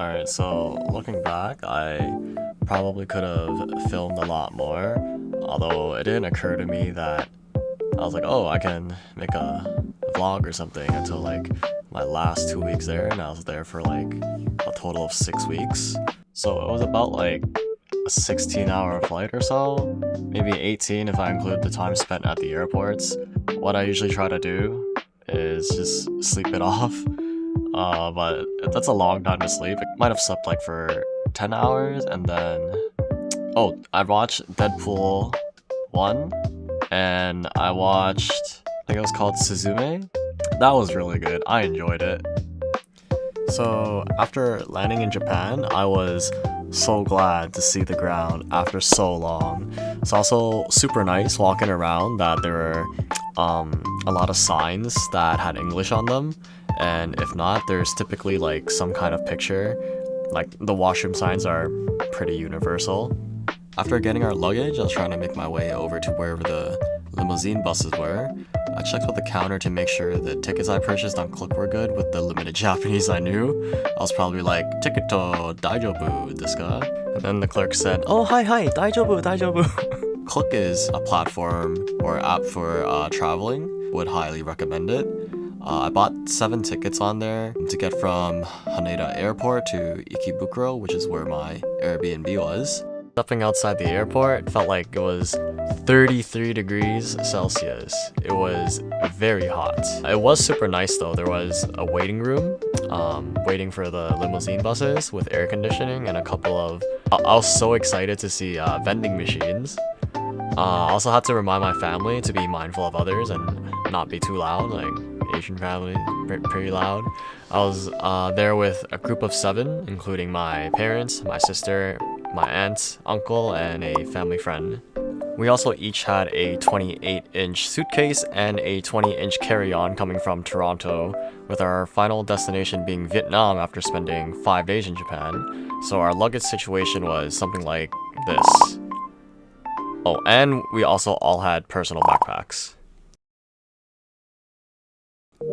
Alright, so looking back, I probably could have filmed a lot more, although it didn't occur to me that I was like, oh, I can make a vlog or something until like my last 2 weeks there, and I was there for like a total of 6 weeks. So it was about like a 16-hour flight or so, maybe 18 if I include the time spent at the airports. What I usually try to do is just sleep it off. But that's a long time to sleep. I might have slept like for 10 hours and then... Oh, I watched Deadpool 1 and I watched... I think it was called Suzume. That was really good. I enjoyed it. So after landing in Japan, I was so glad to see the ground after so long. It's also super nice walking around that there were a lot of signs that had English on them. And if not, there's typically like some kind of picture. Like the washroom signs are pretty universal. After getting our luggage, I was trying to make my way over to wherever the limousine buses were. I checked with the counter to make sure the tickets I purchased on Klook were good with the limited Japanese I knew. I was probably like, "Ticket to daijobu desu ka?" And then the clerk said, "Oh, hi, daijobu, daijobu." Klook is a platform or app for traveling. Would highly recommend it. I bought 7 tickets on there to get from Haneda Airport to Ikebukuro, which is where my Airbnb was. Stepping outside the airport felt like it was 33 degrees Celsius. It was very hot. It was super nice though. There was a waiting room, waiting for the limousine buses with air conditioning and a couple of... I was so excited to see vending machines. I also had to remind my family to be mindful of others and not be too loud, like Asian family, pretty loud. I was there with a group of 7, including my parents, my sister, my aunt, uncle, and a family friend. We also each had a 28-inch suitcase and a 20-inch carry-on coming from Toronto, with our final destination being Vietnam after spending 5 days in Japan. So our luggage situation was something like this. Oh, and we also all had personal backpacks.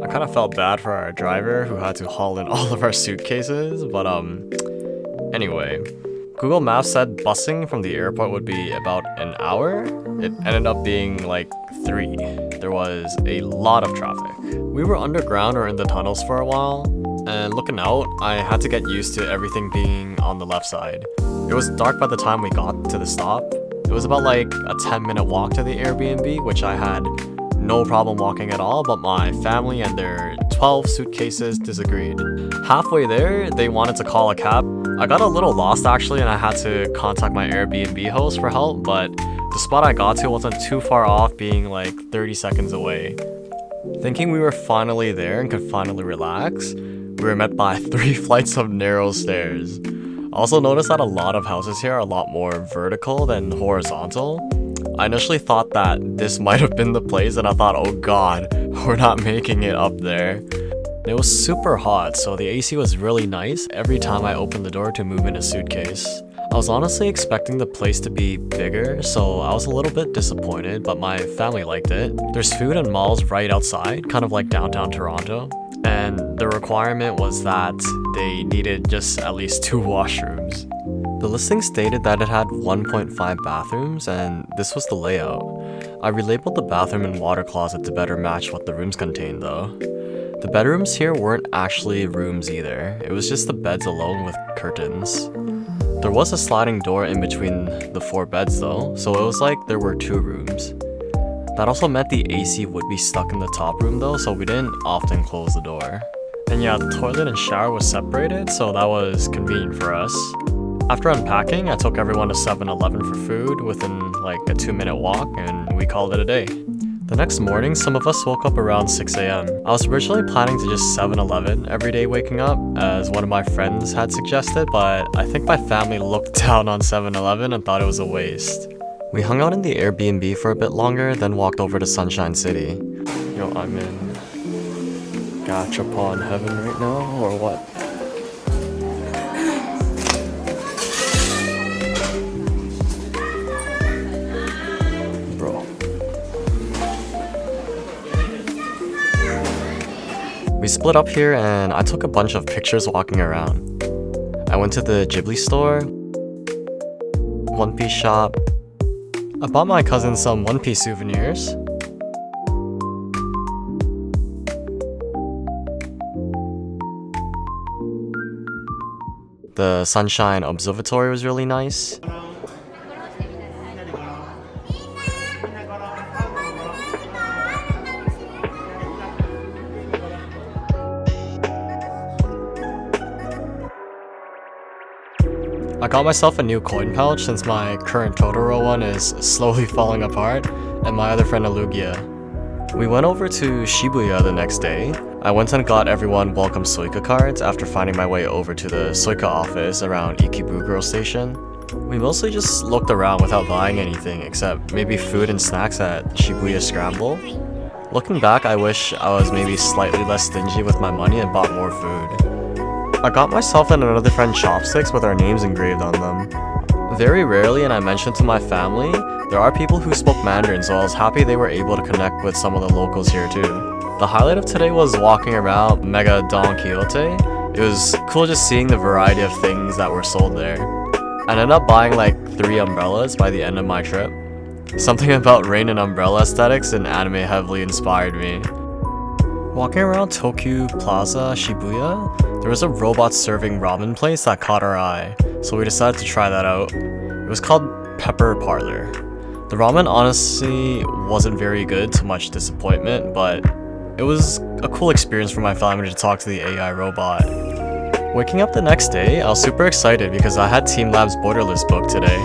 I kind of felt bad for our driver who had to haul in all of our suitcases, but anyway. Google Maps said busing from the airport would be about an hour. It ended up being like 3. There was a lot of traffic. We were underground or in the tunnels for a while, and looking out, I had to get used to everything being on the left side. It was dark by the time we got to the stop. It was about like a 10-minute walk to the Airbnb, which I had no problem walking at all, but my family and their 12 suitcases disagreed. Halfway there, they wanted to call a cab. I got a little lost actually, and I had to contact my Airbnb host for help, but the spot I got to wasn't too far off, being like 30 seconds away. Thinking we were finally there and could finally relax, we were met by 3 flights of narrow stairs. I also noticed that a lot of houses here are a lot more vertical than horizontal. I initially thought that this might have been the place, and I thought, oh god, we're not making it up there. It was super hot, so the AC was really nice every time I opened the door to move in a suitcase. I was honestly expecting the place to be bigger, so I was a little bit disappointed, but my family liked it. There's food and malls right outside, kind of like downtown Toronto, and the requirement was that they needed just at least 2 washrooms. The listing stated that it had 1.5 bathrooms, and this was the layout. I relabeled the bathroom and water closet to better match what the rooms contained though. The bedrooms here weren't actually rooms either, it was just the beds alone with curtains. There was a sliding door in between the 4 beds though, so it was like there were 2 rooms. That also meant the AC would be stuck in the top room though, so we didn't often close the door. And yeah, the toilet and shower was separated, so that was convenient for us. After unpacking, I took everyone to 7-Eleven for food within like a 2-minute walk, and we called it a day. The next morning, some of us woke up around 6 a.m. I was originally planning to just 7-Eleven every day waking up, as one of my friends had suggested, but I think my family looked down on 7-Eleven and thought it was a waste. We hung out in the Airbnb for a bit longer, then walked over to Sunshine City. Yo, I'm in Gachapon heaven right now, or what? We split up here and I took a bunch of pictures walking around. I went to the Ghibli store, One Piece shop. I bought my cousin some One Piece souvenirs. The Sunshine Observatory was really nice. I got myself a new coin pouch since my current Totoro one is slowly falling apart, and my other friend Alugia. We went over to Shibuya the next day. I went and got everyone welcome Suica cards after finding my way over to the Suica office around Ikebukuro Station. We mostly just looked around without buying anything except maybe food and snacks at Shibuya Scramble. Looking back, I wish I was maybe slightly less stingy with my money and bought more food. I got myself and another friend chopsticks with our names engraved on them. Very rarely, and I mentioned to my family, there are people who spoke Mandarin, so I was happy they were able to connect with some of the locals here too. The highlight of today was walking around Mega Don Quixote. It was cool just seeing the variety of things that were sold there. I ended up buying like 3 umbrellas by the end of my trip. Something about rain and umbrella aesthetics in anime heavily inspired me. Walking around Tokyu Plaza, Shibuya, there was a robot serving ramen place that caught our eye, so we decided to try that out. It was called Pepper Parlor. The ramen honestly wasn't very good, to much disappointment, but it was a cool experience for my family to talk to the AI robot. Waking up the next day, I was super excited because I had Team Lab's Borderless book today.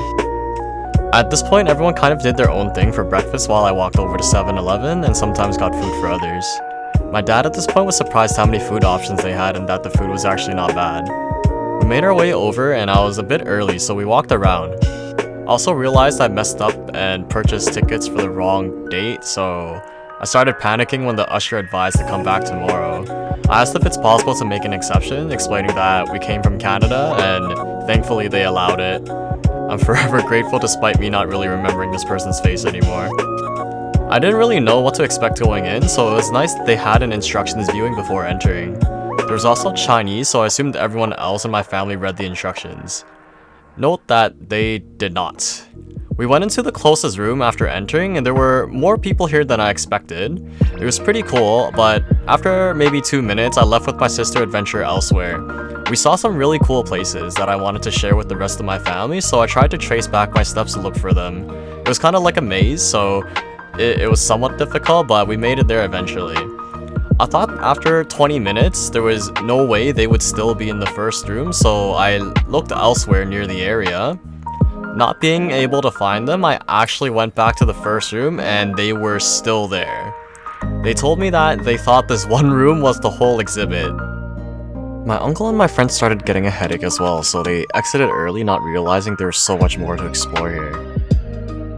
At this point, everyone kind of did their own thing for breakfast while I walked over to 7-Eleven and sometimes got food for others. My dad at this point was surprised how many food options they had and that the food was actually not bad. We made our way over and I was a bit early, so we walked around. I also realized I messed up and purchased tickets for the wrong date, so I started panicking when the usher advised to come back tomorrow. I asked if it's possible to make an exception, explaining that we came from Canada, and thankfully they allowed it. I'm forever grateful despite me not really remembering this person's face anymore. I didn't really know what to expect going in, so it was nice that they had an instructions viewing before entering. There was also Chinese, so I assumed everyone else in my family read the instructions. Note that they did not. We went into the closest room after entering, and there were more people here than I expected. It was pretty cool, but after maybe 2 minutes, I left with my sister to adventure elsewhere. We saw some really cool places that I wanted to share with the rest of my family, so I tried to trace back my steps to look for them. It was kind of like a maze, so it was somewhat difficult, but we made it there eventually. I thought after 20 minutes, there was no way they would still be in the first room, so I looked elsewhere near the area. Not being able to find them, I actually went back to the first room and they were still there. They told me that they thought this one room was the whole exhibit. My uncle and my friends started getting a headache as well, so they exited early, not realizing there was so much more to explore here.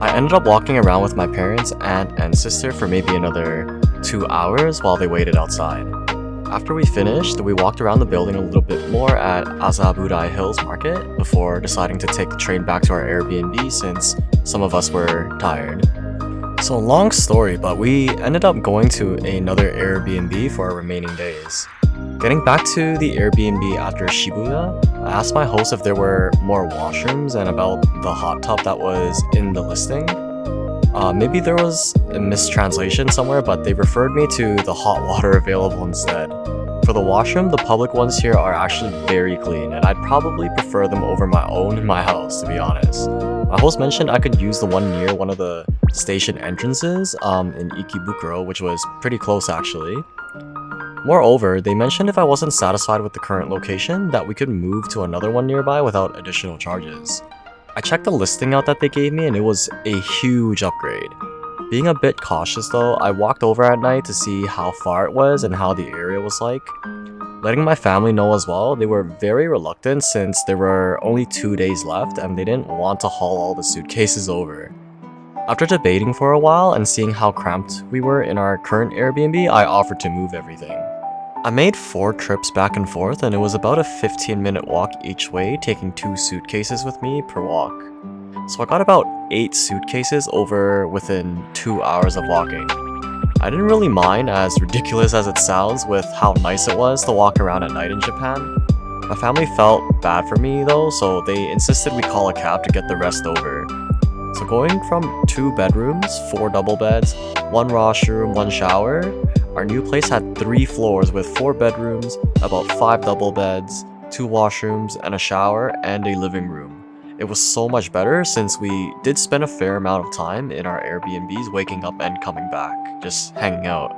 I ended up walking around with my parents, aunt, and sister for maybe another 2 hours while they waited outside. After we finished, we walked around the building a little bit more at Azaburai Hills Market before deciding to take the train back to our Airbnb since some of us were tired. So long story, but we ended up going to another Airbnb for our remaining days. Getting back to the Airbnb after Shibuya, I asked my host if there were more washrooms and about the hot tub that was in the listing. Maybe there was a mistranslation somewhere, but they referred me to the hot water available instead. For the washroom, the public ones here are actually very clean, and I'd probably prefer them over my own in my house, to be honest. My host mentioned I could use the one near one of the station entrances in Ikebukuro, which was pretty close actually. Moreover, they mentioned if I wasn't satisfied with the current location, that we could move to another one nearby without additional charges. I checked the listing out that they gave me and it was a huge upgrade. Being a bit cautious though, I walked over at night to see how far it was and how the area was like. Letting my family know as well, they were very reluctant since there were only 2 days left and they didn't want to haul all the suitcases over. After debating for a while and seeing how cramped we were in our current Airbnb, I offered to move everything. I made 4 trips back and forth and it was about a 15-minute walk each way, taking 2 suitcases with me per walk. So I got about 8 suitcases over within 2 hours of walking. I didn't really mind, as ridiculous as it sounds, with how nice it was to walk around at night in Japan. My family felt bad for me though, so they insisted we call a cab to get the rest over. So going from 2 bedrooms, 4 double beds, 1 washroom, 1 shower, our new place had 3 floors with 4 bedrooms, about 5 double beds, 2 washrooms, and a shower, and a living room. It was so much better since we did spend a fair amount of time in our Airbnbs waking up and coming back, just hanging out.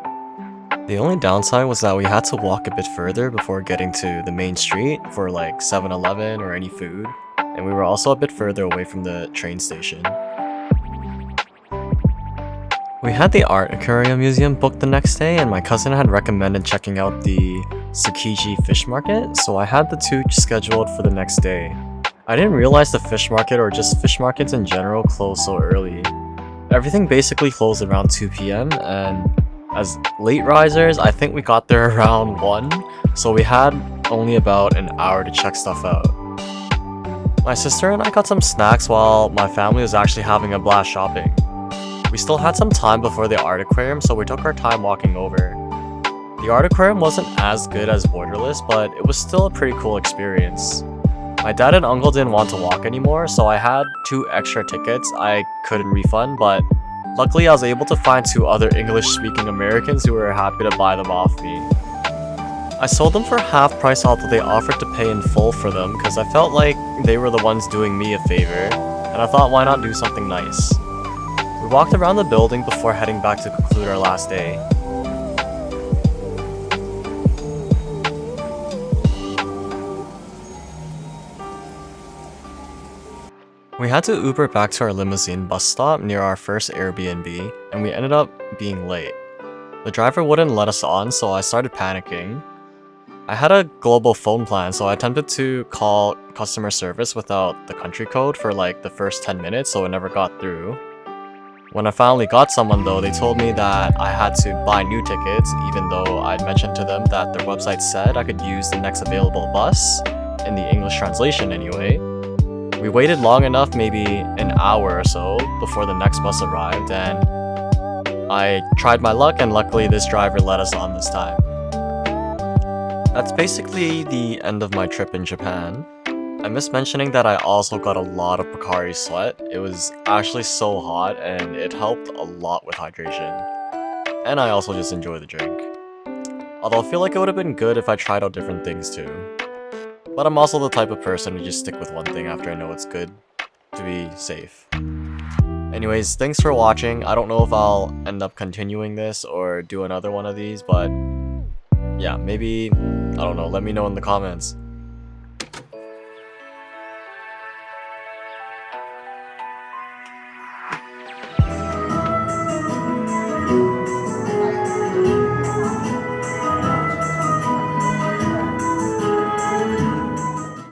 The only downside was that we had to walk a bit further before getting to the main street for like 7-Eleven or any food, and we were also a bit further away from the train station. We had the Art Aquarium Museum booked the next day, and my cousin had recommended checking out the Tsukiji Fish Market, so I had the two scheduled for the next day. I didn't realize the fish market or just fish markets in general closed so early. Everything basically closed around 2 p.m. and as late risers, I think we got there around 1, so we had only about an hour to check stuff out. My sister and I got some snacks while my family was actually having a blast shopping. We still had some time before the Art Aquarium, so we took our time walking over. The Art Aquarium wasn't as good as Borderless, but it was still a pretty cool experience. My dad and uncle didn't want to walk anymore, so I had 2 extra tickets I couldn't refund, but luckily I was able to find 2 other English-speaking Americans who were happy to buy them off me. I sold them for half price, although they offered to pay in full for them because I felt like they were the ones doing me a favor, and I thought why not do something nice. We walked around the building before heading back to conclude our last day. We had to Uber back to our limousine bus stop near our first Airbnb, and we ended up being late. The driver wouldn't let us on, so I started panicking. I had a global phone plan, so I attempted to call customer service without the country code for like the first 10 minutes, so it never got through. When I finally got someone though, they told me that I had to buy new tickets, even though I'd mentioned to them that their website said I could use the next available bus, in the English translation anyway. We waited long enough, maybe an hour or so, before the next bus arrived, and I tried my luck, and luckily this driver let us on this time. That's basically the end of my trip in Japan. I missed mentioning that I also got a lot of Pocari Sweat. It was actually so hot, and it helped a lot with hydration. And I also just enjoy the drink. Although I feel like it would have been good if I tried out different things too. But I'm also the type of person to just stick with one thing after I know it's good, to be safe. Anyways, thanks for watching. I don't know if I'll end up continuing this or do another one of these, but yeah, maybe, I don't know, let me know in the comments.